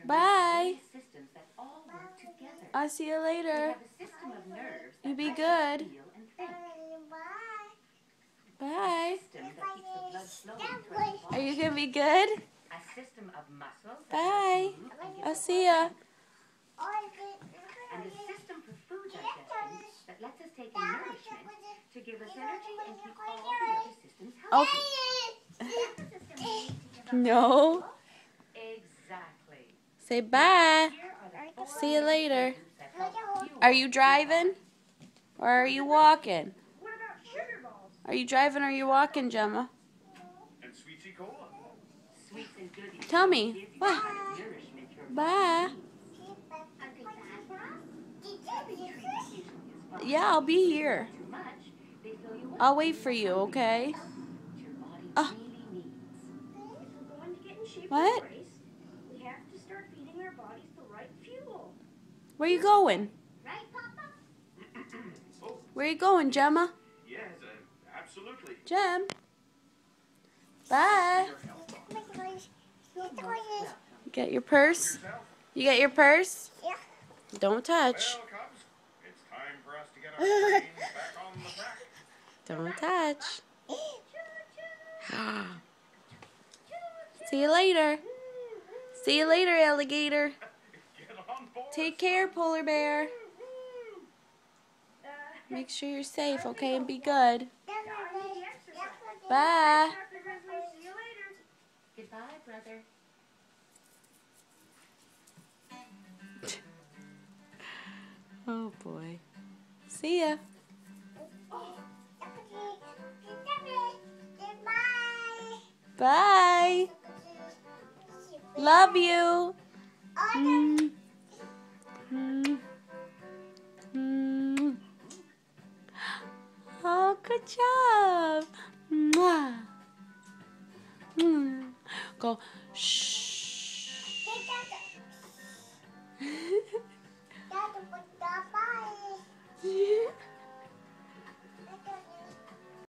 Bye. I'll see you later. You be good. Bye. Are you going to be good? Bye. I'll see ya. And a system for food digestion that lets us take in nourishment to give us energy and keep all the other systems healthy. No. Exactly. Say bye. See you later. Are you driving? Or are you walking? What about sugar balls? Are you driving or are you walking, Gemma? And Sweetie Cola. Sweets and goodies. Tell me. Bye. Bye. Yeah, I'll be here. I'll wait for you, okay? What? We have to start feeding our bodies the right fuel. Where you going? Right, Papa? Where you going, Gemma? Yes, absolutely. Gem. Bye. You got your purse? You got your purse? Yeah. Don't touch. Well, Cubs, it's time for us to get our trains back on the track. Don't touch. See you later. See you later, alligator. Get on board. Take care, polar bear. Make sure you're safe, okay, and be good. Bye. See you later. Goodbye, brother. Oh boy. See ya. Bye. Love you. Mm. Mm. Mm. Oh, good job. Mwah. Mm. Go shh.